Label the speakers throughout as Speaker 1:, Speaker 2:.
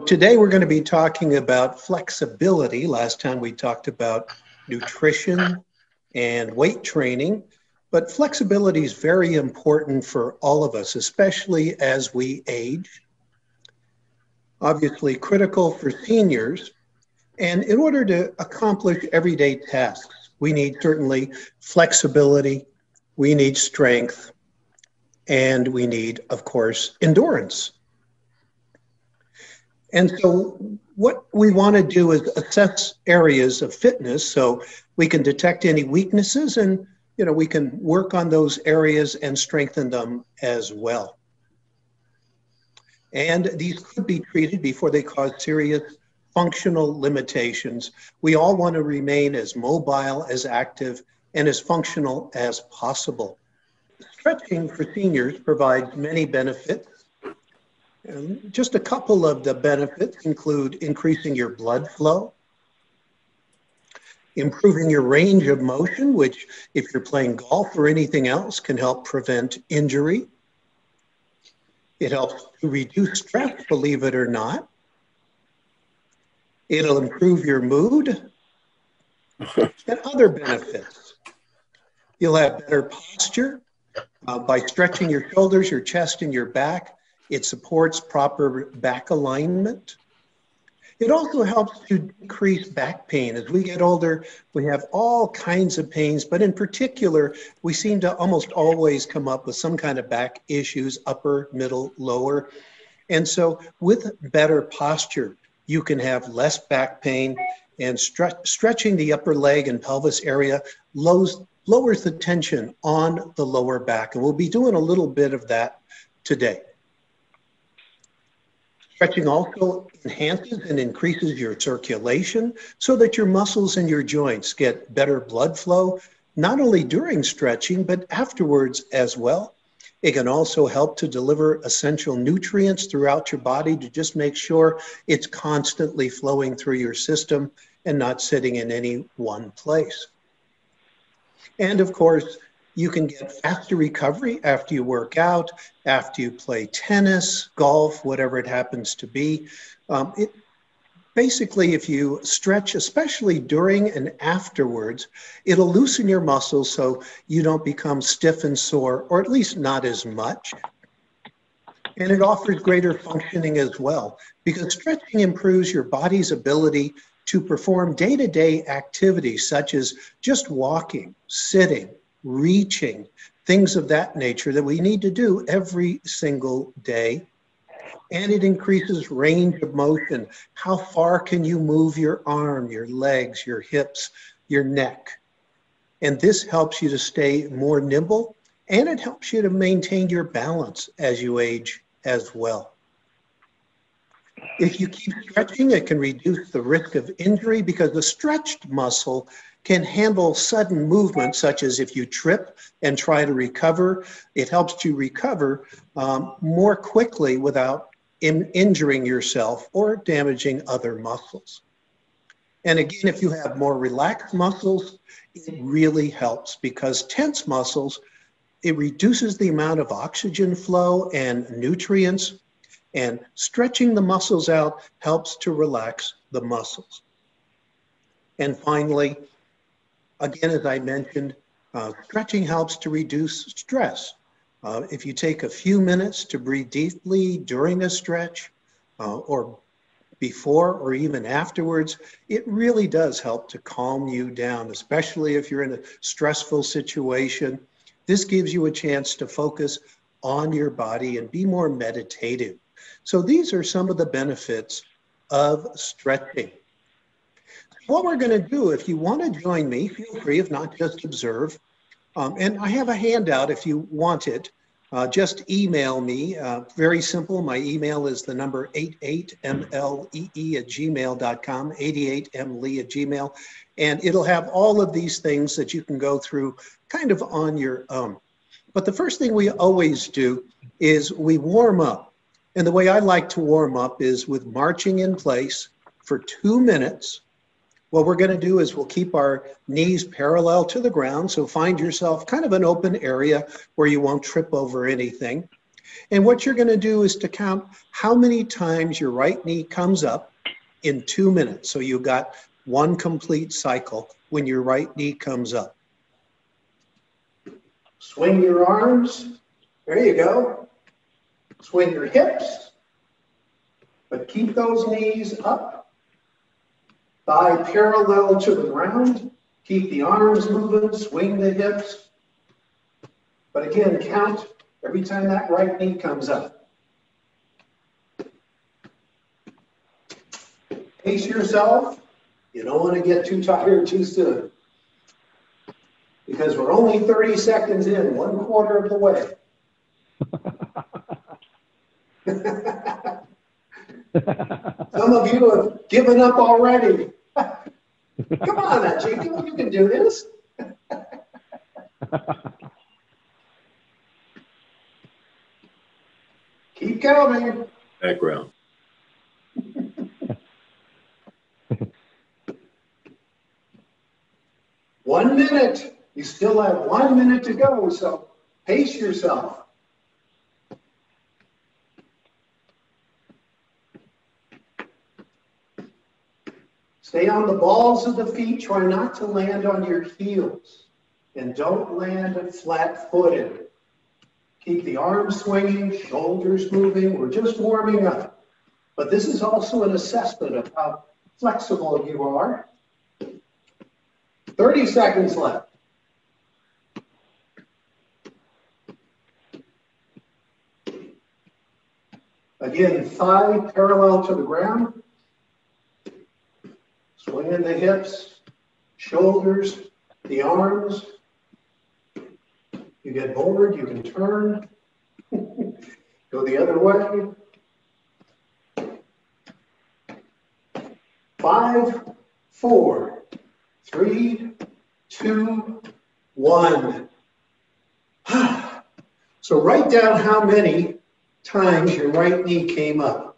Speaker 1: Today we're going to be talking about flexibility. Last time we talked about nutrition and weight training, but flexibility is very important for all of us, especially as we age. Obviously critical for seniors. And in order to accomplish everyday tasks, we need certainly flexibility, we need strength, and we need, of course, endurance. And so what we want to do is assess areas of fitness so we can detect any weaknesses and we can work on those areas and strengthen them as well. And these could be treated before they cause serious functional limitations. We all want to remain as mobile, as active, and as functional as possible. Stretching for seniors provides many benefits. And just a couple of the benefits include increasing your blood flow, improving your range of motion, which if you're playing golf or anything else can help prevent injury. It helps to reduce stress, believe it or not. It'll improve your mood and other benefits. You'll have better posture by stretching your shoulders, your chest, and your back. It supports proper back alignment. It also helps to decrease back pain. As we get older, we have all kinds of pains, but in particular, we seem to almost always come up with some kind of back issues, upper, middle, lower. And so with better posture, you can have less back pain, and stretching the upper leg and pelvis area lowers the tension on the lower back. And we'll be doing a little bit of that today. Stretching also enhances and increases your circulation so that your muscles and your joints get better blood flow, not only during stretching, but afterwards as well. It can also help to deliver essential nutrients throughout your body to just make sure it's constantly flowing through your system and not sitting in any one place. And of course, you can get faster recovery after you work out, after you play tennis, golf, whatever it happens to be. Basically, if you stretch, especially during and afterwards, it'll loosen your muscles so you don't become stiff and sore, or at least not as much. And it offers greater functioning as well, because stretching improves your body's ability to perform day-to-day activities such as just walking, sitting, reaching, things of that nature that we need to do every single day. And it increases range of motion. How far can you move your arm, your legs, your hips, your neck? And this helps you to stay more nimble, and it helps you to maintain your balance as you age as well. If you keep stretching, it can reduce the risk of injury because the stretched muscle can handle sudden movement, such as if you trip and try to recover. It helps you recover more quickly without injuring yourself or damaging other muscles. And again, if you have more relaxed muscles, it really helps because tense muscles, it reduces the amount of oxygen flow and nutrients, and stretching the muscles out helps to relax the muscles. And finally, again, as I mentioned, stretching helps to reduce stress. If you take a few minutes to breathe deeply during a stretch or before or even afterwards, it really does help to calm you down, especially if you're in a stressful situation. This gives you a chance to focus on your body and be more meditative. So these are some of the benefits of stretching. What we're going to do, if you want to join me, feel free, if not, just observe. And I have a handout if you want it. Just email me. Very simple. My email is the number 88mlee@gmail.com, 88mlee@gmail. And it'll have all of these things that you can go through kind of on your own. But the first thing we always do is we warm up. And the way I like to warm up is with marching in place for 2 minutes. What we're going to do is we'll keep our knees parallel to the ground. So find yourself kind of an open area where you won't trip over anything. And what you're going to do is to count how many times your right knee comes up in 2 minutes. So you've got one complete cycle when your right knee comes up. Swing your arms. There you go. Swing your hips, but keep those knees up. Thigh parallel to the ground. Keep the arms moving, swing the hips. But again, count every time that right knee comes up. Pace yourself. You don't want to get too tired too soon, because we're only 30 seconds in, 1/4 of the way. Some of you have given up already. Come on, Chico, you can do this. Keep counting.
Speaker 2: Background.
Speaker 1: One minute. You still have 1 minute to go, so pace yourself. Stay on the balls of the feet. Try not to land on your heels. And don't land flat-footed. Keep the arms swinging, shoulders moving. We're just warming up. But this is also an assessment of how flexible you are. 30 seconds left. Again, thigh parallel to the ground. Swinging the hips, shoulders, the arms. You get bored, you can turn. Go the other way. 5, 4, 3, 2, 1. So write down how many times your right knee came up.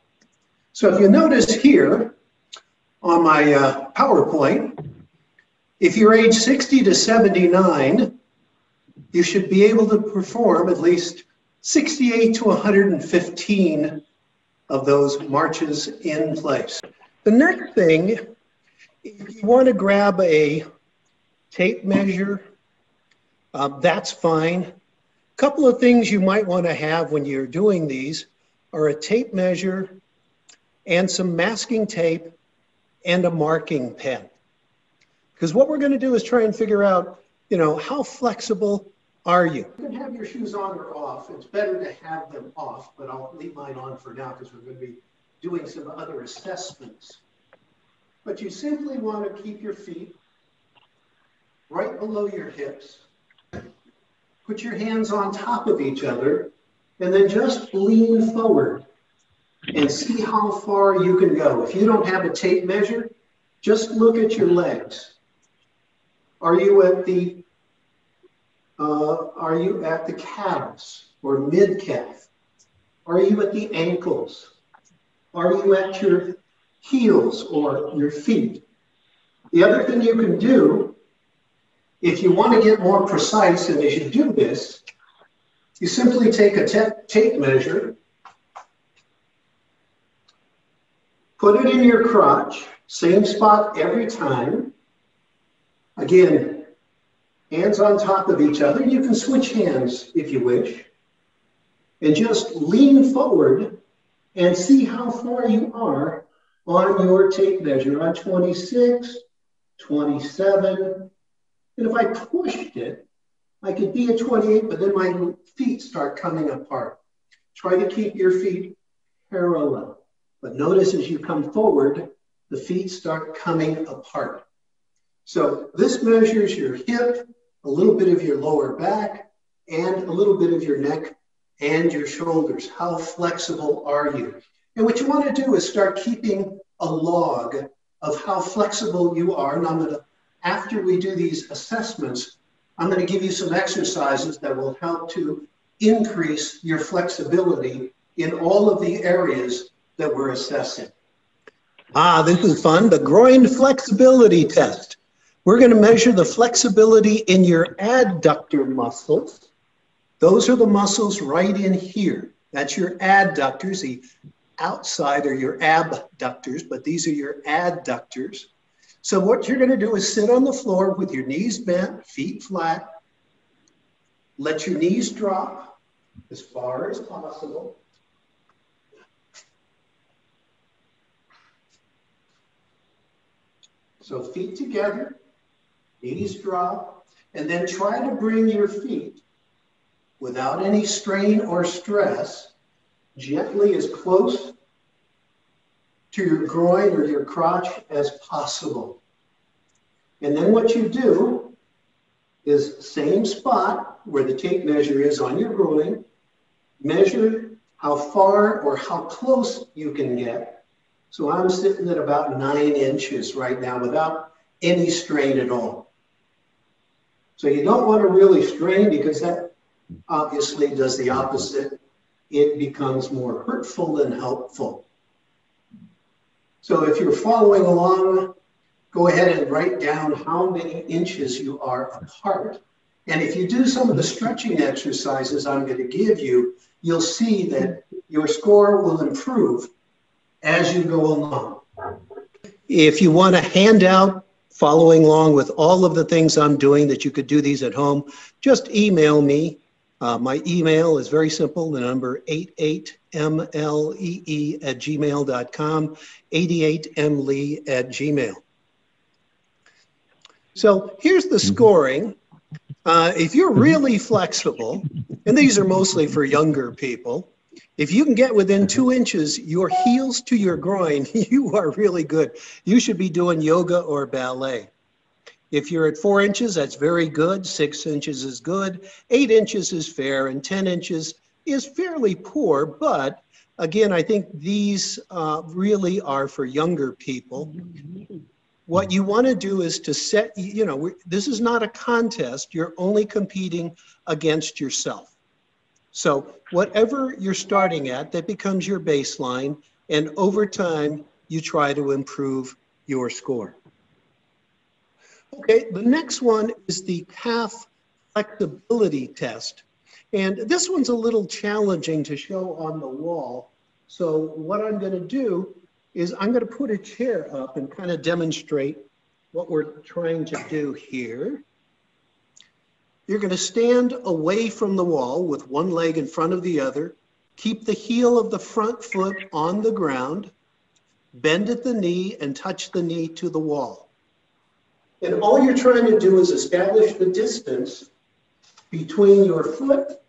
Speaker 1: So if you notice here on my PowerPoint, if you're age 60 to 79, you should be able to perform at least 68 to 115 of those marches in place. The next thing, if you want to grab a tape measure, that's fine. A couple of things you might want to have when you're doing these are a tape measure and some masking tape and a marking pen. Because what we're going to do is try and figure out, how flexible are you? You can have your shoes on or off. It's better to have them off, but I'll leave mine on for now because we're going to be doing some other assessments. But you simply want to keep your feet right below your hips. Put your hands on top of each other and then just lean forward and see how far you can go. If you don't have a tape measure, just look at your legs. Are you at the calves or mid-calf? Are you at the ankles? Are you at your heels or your feet? The other thing you can do, if you want to get more precise, and as you do this, you simply take a tape measure, put it in your crotch, same spot every time. Again, hands on top of each other. You can switch hands if you wish. And just lean forward and see how far you are on your tape measure on 26, 27. And if I pushed it, I could be at 28, but then my feet start coming apart. Try to keep your feet parallel. But notice as you come forward, the feet start coming apart. So this measures your hip, a little bit of your lower back, and a little bit of your neck and your shoulders. How flexible are you? And what you want to do is start keeping a log of how flexible you are. And after we do these assessments, I'm going to give you some exercises that will help to increase your flexibility in all of the areas that we're assessing. This is fun. The groin flexibility test. We're going to measure the flexibility in your adductor muscles. Those are the muscles right in here. That's your adductors. The outside are your abductors, but these are your adductors. So what you're going to do is sit on the floor with your knees bent, feet flat. Let your knees drop as far as possible. So feet together, knees drop, and then try to bring your feet without any strain or stress, gently as close to your groin or your crotch as possible. And then what you do is same spot where the tape measure is on your groin, measure how far or how close you can get. So I'm sitting at about 9 inches right now without any strain at all. So you don't want to really strain because that obviously does the opposite. It becomes more hurtful than helpful. So if you're following along, go ahead and write down how many inches you are apart. And if you do some of the stretching exercises I'm going to give you, you'll see that your score will improve as you go along. If you want a handout following along with all of the things I'm doing that you could do these at home, just email me. My email is very simple, the number 88mlee@gmail.com, 88mlee@gmail. So here's the scoring. If you're really flexible, and these are mostly for younger people, if you can get within 2 inches, your heels to your groin, you are really good. You should be doing yoga or ballet. If you're at 4 inches, that's very good. 6 inches is good. 8 inches is fair, and 10 inches is fairly poor. But again, I think these really are for younger people. What you want to do is to set, this is not a contest. You're only competing against yourself. So whatever you're starting at, that becomes your baseline. And over time, you try to improve your score. Okay, the next one is the calf flexibility test. And this one's a little challenging to show on the wall. So what I'm going to do is I'm going to put a chair up and kind of demonstrate what we're trying to do here. You're going to stand away from the wall with one leg in front of the other. Keep the heel of the front foot on the ground. Bend at the knee and touch the knee to the wall. And all you're trying to do is establish the distance between your foot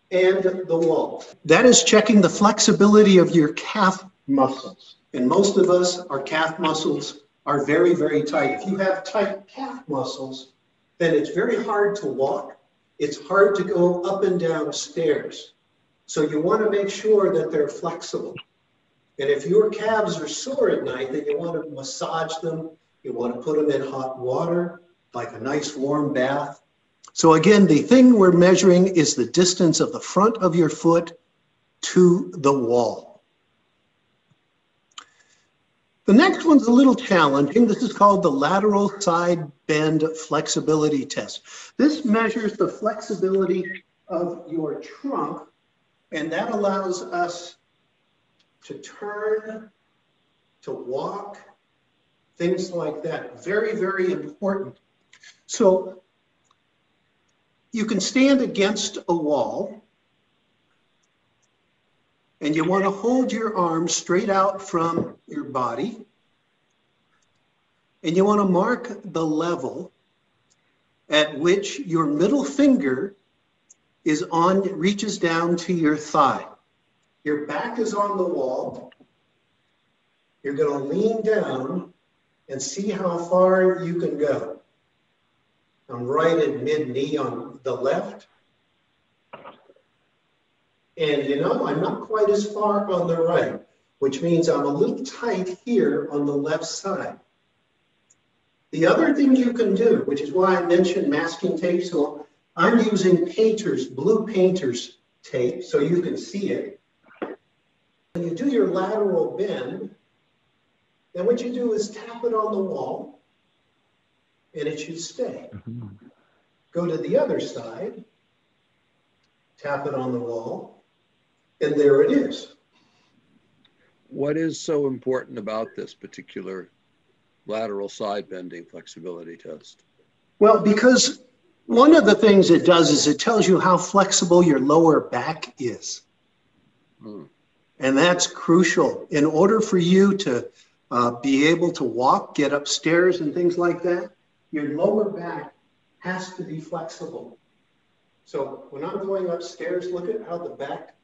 Speaker 1: and the wall. That is checking the flexibility of your calf muscles. And most of us, our calf muscles are very, very tight. If you have tight calf muscles, then it's very hard to walk. It's hard to go up and down stairs. So you want to make sure that they're flexible. And if your calves are sore at night, then you want to massage them. You want to put them in hot water, like a nice warm bath. So again, the thing we're measuring is the distance of the front of your foot to the wall. The next one's a little challenging. This is called the lateral side bend flexibility test. This measures the flexibility of your trunk, and that allows us to turn, to walk, things like that. Very, very important. So you can stand against a wall and you want to hold your arms straight out from your body and you want to mark the level at which your middle finger is on, reaches down to your thigh. Your back is on the wall. You're going to lean down and see how far you can go. I'm right at mid-knee on the left. And I'm not quite as far on the right, which means I'm a little tight here on the left side. The other thing you can do, which is why I mentioned masking tape, so I'm using blue painter's tape so you can see it. When you do your lateral bend, then what you do is tap it on the wall, and it should stay. Go to the other side, tap it on the wall, And there it is.
Speaker 2: What is so important about this particular lateral side bending flexibility test?
Speaker 1: Well, because one of the things it does is it tells you how flexible your lower back is. And that's crucial. In order for you to be able to walk, get upstairs and things like that, your lower back has to be flexible. So when I'm going upstairs, look at how the back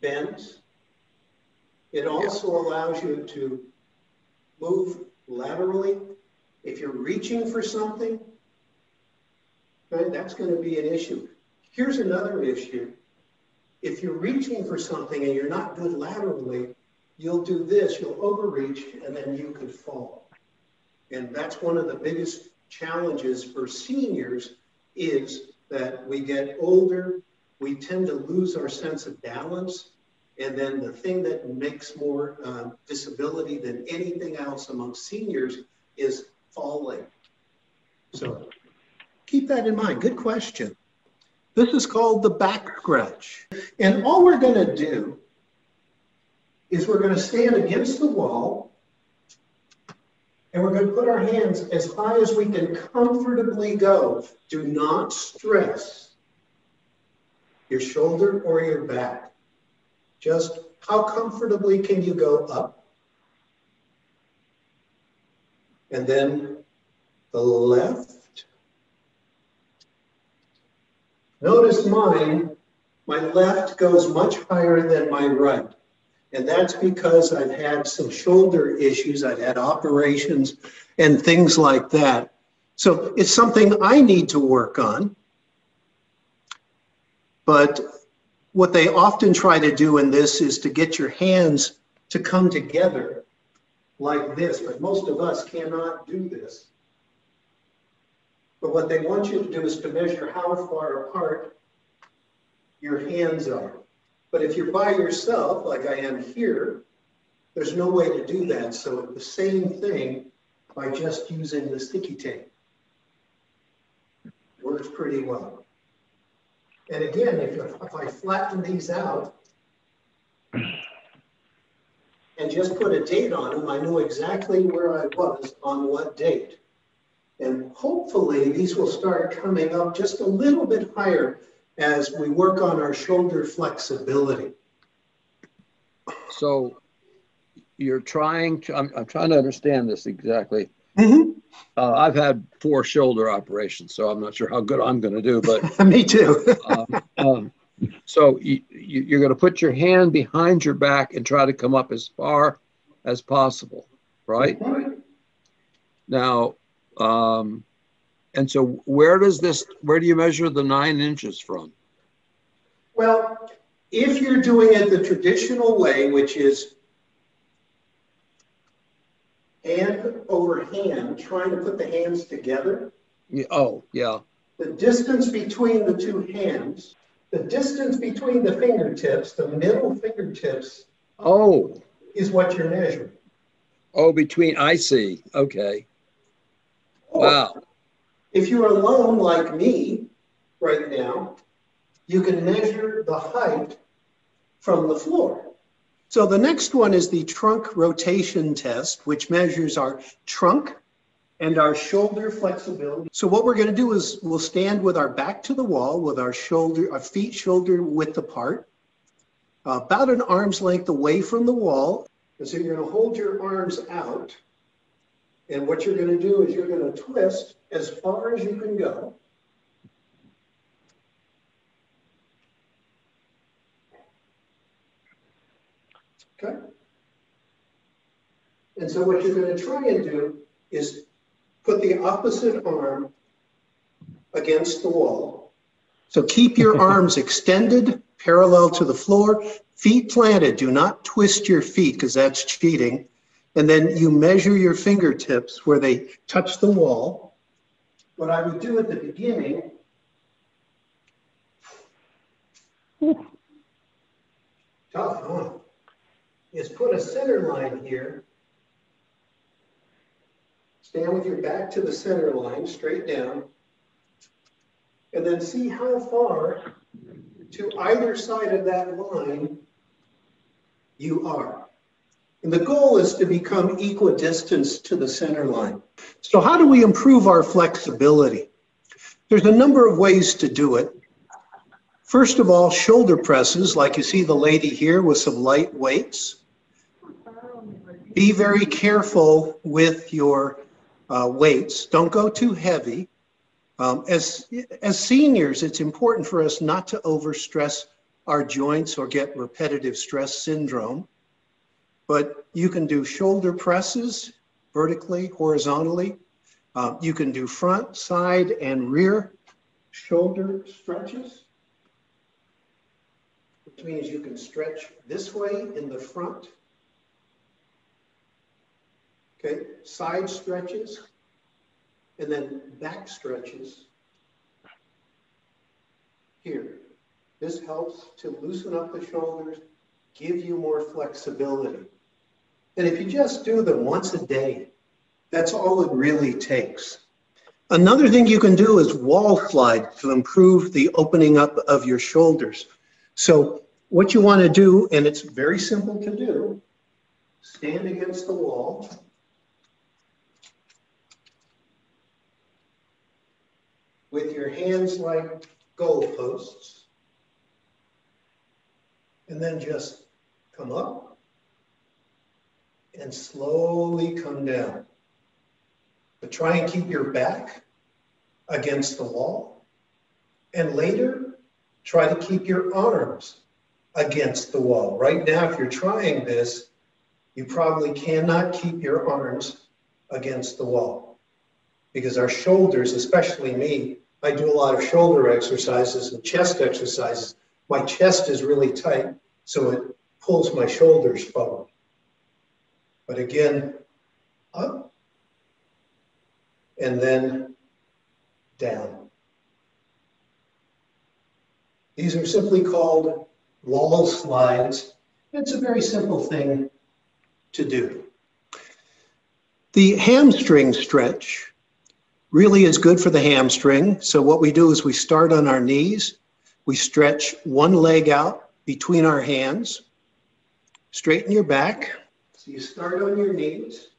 Speaker 1: bends. It also allows you to move laterally. If you're reaching for something, right, that's going to be an issue. Here's another issue. If you're reaching for something and you're not good laterally, you'll do this, you'll overreach, and then you could fall. And that's one of the biggest challenges for seniors is that we get older, we tend to lose our sense of balance. And then the thing that makes more disability than anything else among seniors is falling. So keep that in mind. Good question. This is called the back stretch. And all we're going to do is we're going to stand against the wall and we're going to put our hands as high as we can comfortably go. Do not stress your shoulder or your back. Just how comfortably can you go up? And then the left. Notice my left goes much higher than my right. And that's because I've had some shoulder issues. I've had operations and things like that. So it's something I need to work on. But what they often try to do in this is to get your hands to come together like this, but most of us cannot do this. But what they want you to do is to measure how far apart your hands are. But if you're by yourself, like I am here, there's no way to do that. So the same thing by just using the sticky tape. Works pretty well. And again, if I flatten these out and just put a date on them, I know exactly where I was on what date. And hopefully these will start coming up just a little bit higher as we work on our shoulder flexibility.
Speaker 2: So you're trying to, I'm trying to understand this exactly. I've had 4 shoulder operations, so I'm not sure how good I'm going to do, but
Speaker 1: me too.
Speaker 2: So you're going to put your hand behind your back and try to come up as far as possible, right? Now, and so where do you measure the 9 inches from?
Speaker 1: Well, if you're doing it the traditional way, which is hand over hand, trying to put the hands together.
Speaker 2: Oh, yeah.
Speaker 1: The distance between the two hands, the distance between the fingertips, the middle fingertips, is what you're measuring.
Speaker 2: Oh, I see. Okay. Wow.
Speaker 1: If you're alone like me right now, you can measure the height from the floor. So the next one is the trunk rotation test, which measures our trunk and our shoulder flexibility. So what we're going to do is we'll stand with our back to the wall with our feet shoulder width apart, about an arm's length away from the wall. And so you're going to hold your arms out. And what you're going to do is you're going to twist as far as you can go. Okay. And so what you're going to try and do is put the opposite arm against the wall. So keep your arms extended, parallel to the floor, feet planted. Do not twist your feet because that's cheating. And then you measure your fingertips where they touch the wall. What I would do at the beginning is put a center line here. Stand with your back to the center line, straight down, and then see how far to either side of that line you are. And the goal is to become equidistant to the center line. So how do we improve our flexibility? There's a number of ways to do it. First of all, shoulder presses, like you see the lady here with some light weights. Be very careful with your weights. Don't go too heavy. As seniors, it's important for us not to overstress our joints or get repetitive stress syndrome. But you can do shoulder presses vertically, horizontally. You can do front, side, and rear shoulder stretches, which means you can stretch this way in the front. Okay, side stretches, and then back stretches here. This helps to loosen up the shoulders, give you more flexibility. And if you just do them once a day, that's all it really takes. Another thing you can do is wall slide to improve the opening up of your shoulders. So what you want to do, and it's very simple to do, stand against the wall. With your hands like goalposts. And then just come up and slowly come down. But try and keep your back against the wall. And later, try to keep your arms against the wall. Right now, if you're trying this, you probably cannot keep your arms against the wall. Because our shoulders, especially me, I do a lot of shoulder exercises and chest exercises. My chest is really tight, so it pulls my shoulders forward. But again, up and then down. These are simply called wall slides. It's a very simple thing to do. The hamstring stretch really is good for the hamstring. So what we do is we start on our knees. We stretch one leg out between our hands. Straighten your back. So you start on your knees.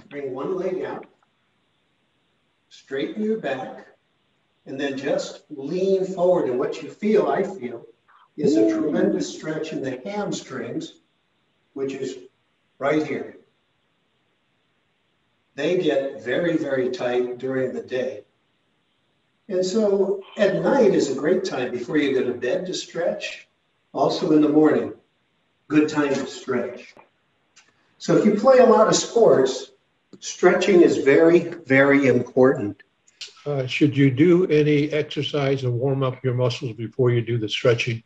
Speaker 1: Bring one leg out. Straighten your back. And then just lean forward. And what you feel, I feel, is a tremendous stretch in the hamstrings, which is right here. They get very, very tight during the day. And so at night is a great time before you go to bed to stretch. Also in the morning, good time to stretch. So if you play a lot of sports, stretching is very, very important.
Speaker 3: Should you do any exercise and warm up your muscles before you do the stretching?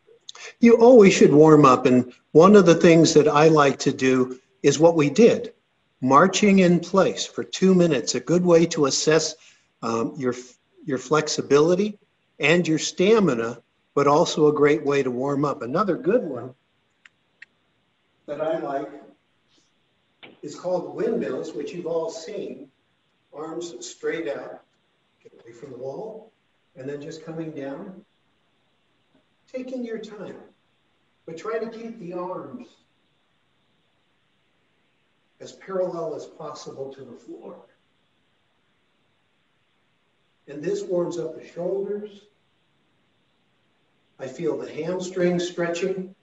Speaker 1: You always should warm up. And one of the things that I like to do is what we did. Marching in place for 2 minutes, a good way to assess your flexibility and your stamina, but also a great way to warm up. Another good one that I like is called windmills, which you've all seen. Arms straight out, get away from the wall, and then just coming down. Taking your time, but try to keep the arms as parallel as possible to the floor. And this warms up the shoulders. I feel the hamstring stretching.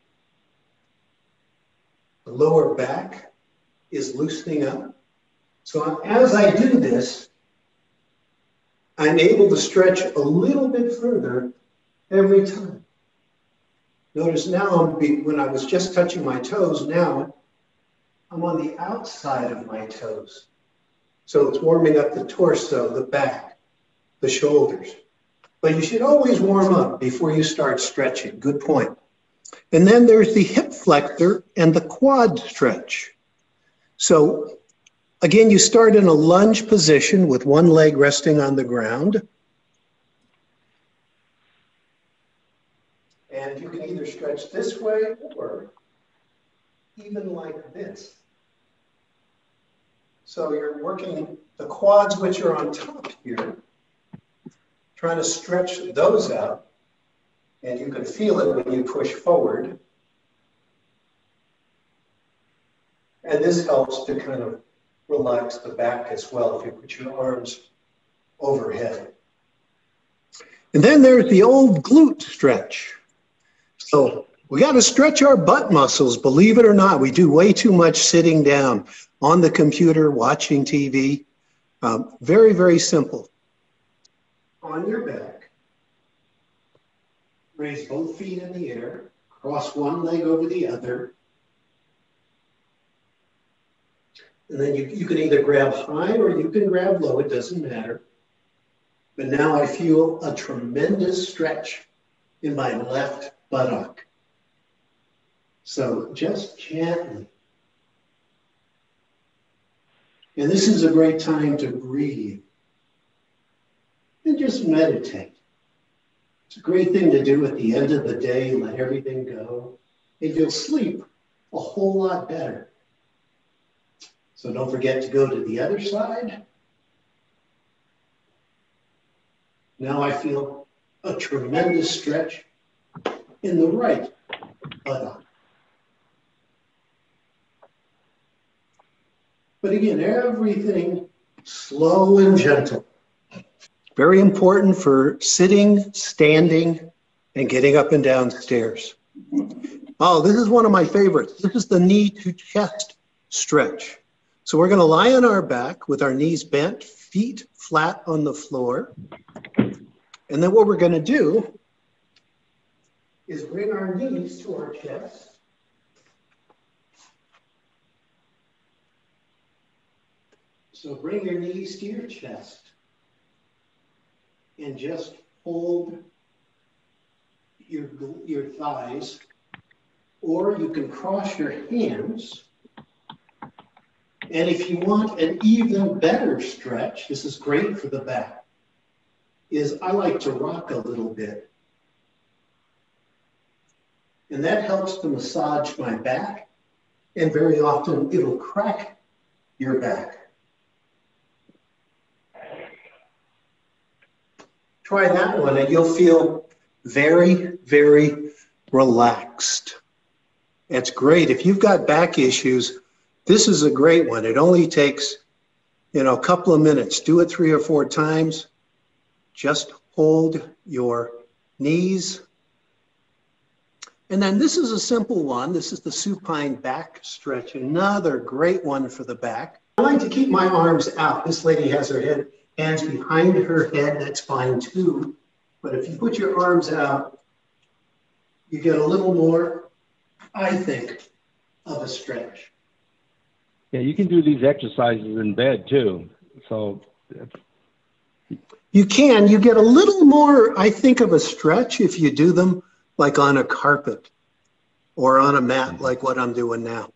Speaker 1: The lower back is loosening up. So as I do this, I'm able to stretch a little bit further every time. Notice now, when I was just touching my toes, now I'm on the outside of my toes. So it's warming up the torso, the back, the shoulders. But you should always warm up before you start stretching. Good point. And then there's the hip flexor and the quad stretch. So again, you start in a lunge position with one leg resting on the ground. And you can either stretch this way or even like this. So you're working the quads, which are on top here, trying to stretch those out. And you can feel it when you push forward. And this helps to kind of relax the back as well if you put your arms overhead. And then there's the old glute stretch. So we got to stretch our butt muscles, believe it or not. We do way too much sitting down on the computer, watching TV. Very, very simple. On your back, raise both feet in the air, cross one leg over the other. And then you can either grab high or you can grab low, it doesn't matter. But now I feel a tremendous stretch in my left buttock. So just gently. And this is a great time to breathe and just meditate. It's a great thing to do at the end of the day, let everything go, and you'll sleep a whole lot better. So don't forget to go to the other side. Now I feel a tremendous stretch in the right buttock. But again, everything slow and gentle. Very important for sitting, standing, and getting up and down stairs. Oh, this is one of my favorites. This is the knee to chest stretch. So we're going to lie on our back with our knees bent, feet flat on the floor. And then what we're going to do is bring our knees to our chest. So bring your knees to your chest and just hold your thighs, or you can cross your hands. And if you want an even better stretch, this is great for the back, is I like to rock a little bit. And that helps to massage my back, and very often it'll crack your back. Try that one and you'll feel very, very relaxed. It's great. If you've got back issues, this is a great one. It only takes, a couple of minutes. Do it 3 or 4 times. Just hold your knees. And then this is a simple one. This is the supine back stretch, another great one for the back. I like to keep my arms out. This lady has her hands behind her head. That's fine too. But if you put your arms out, you get a little more, I think, of a stretch.
Speaker 4: Yeah, you can do these exercises in bed too. So
Speaker 1: you can. You get a little more, I think, of a stretch if you do them like on a carpet or on a mat like what I'm doing now.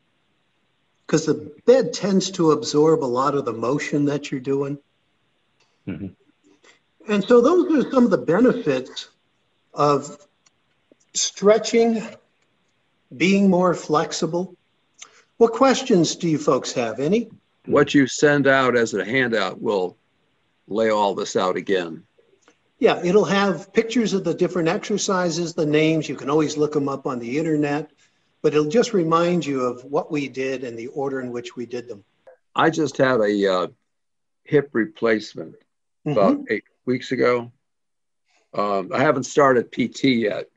Speaker 1: Because the bed tends to absorb a lot of the motion that you're doing. Mm-hmm. And so those are some of the benefits of stretching, being more flexible. What questions do you folks have? Any?
Speaker 2: What you send out as a handout will lay all this out again.
Speaker 1: Yeah, it'll have pictures of the different exercises, the names. You can always look them up on the internet, but it'll just remind you of what we did and the order in which we did them.
Speaker 2: I just had a hip replacement about 8 weeks ago. I haven't started PT yet.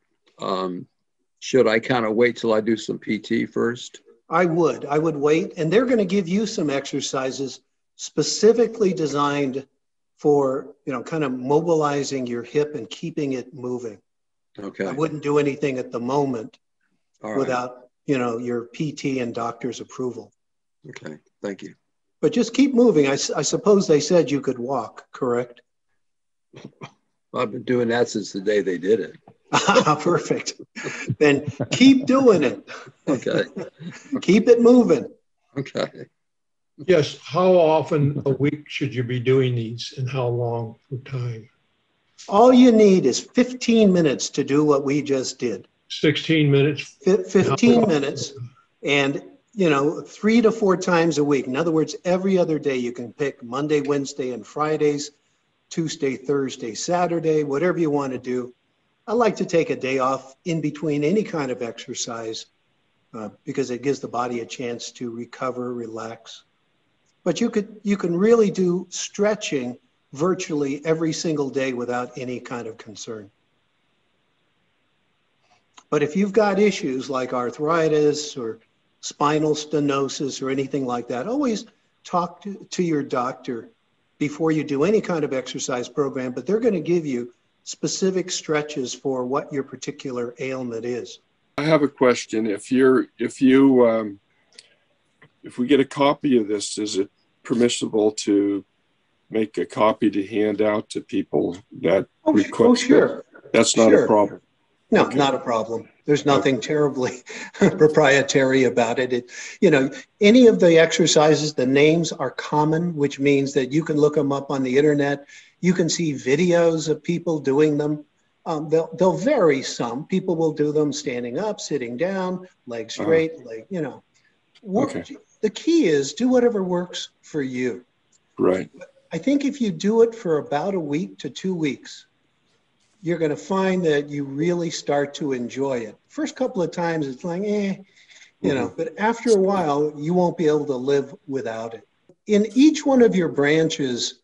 Speaker 2: Should I kind of wait till I do some PT first?
Speaker 1: I would wait. And they're going to give you some exercises specifically designed for, kind of mobilizing your hip and keeping it moving.
Speaker 2: Okay.
Speaker 1: I wouldn't do anything at the moment without, your PT and doctor's approval.
Speaker 2: Okay. Thank you.
Speaker 1: But just keep moving. I suppose they said you could walk, correct?
Speaker 2: I've been doing that since the day they did it.
Speaker 1: Perfect. Then keep doing it.
Speaker 2: Okay.
Speaker 1: Keep it moving.
Speaker 2: Okay.
Speaker 3: Yes. How often a week should you be doing these and how long for time?
Speaker 1: All you need is 15 minutes to do what we just did.
Speaker 3: 16 minutes?
Speaker 1: 15 minutes. And 3 to 4 times a week. In other words, every other day you can pick Monday, Wednesday, and Fridays, Tuesday, Thursday, Saturday, whatever you want to do. I like to take a day off in between any kind of exercise because it gives the body a chance to recover, relax. But you can really do stretching virtually every single day without any kind of concern. But if you've got issues like arthritis or spinal stenosis or anything like that, always talk to your doctor before you do any kind of exercise program, but they're going to give you specific stretches for what your particular ailment is.
Speaker 5: I have a question. If we get a copy of this, is it permissible to make a copy to hand out to people that request
Speaker 1: Oh, sure.
Speaker 5: it? That's not a problem.
Speaker 1: No,
Speaker 5: Okay.
Speaker 1: not a problem. There's nothing terribly proprietary about it. Any of the exercises, the names are common, which means that you can look them up on the internet. You can see videos of people doing them. They'll vary some. People will do them standing up, sitting down, legs straight,
Speaker 5: Okay.
Speaker 1: The key is do whatever works for you.
Speaker 5: Right.
Speaker 1: I think if you do it for about a week to 2 weeks, you're going to find that you really start to enjoy it. First couple of times, it's like, but after a while, you won't be able to live without it. In each one of your branches,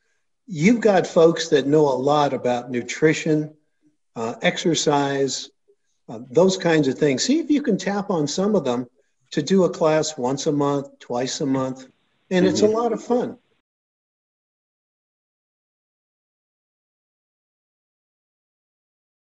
Speaker 1: you've got folks that know a lot about nutrition, exercise, those kinds of things. See if you can tap on some of them to do a class once a month, twice a month, and it's a lot of fun.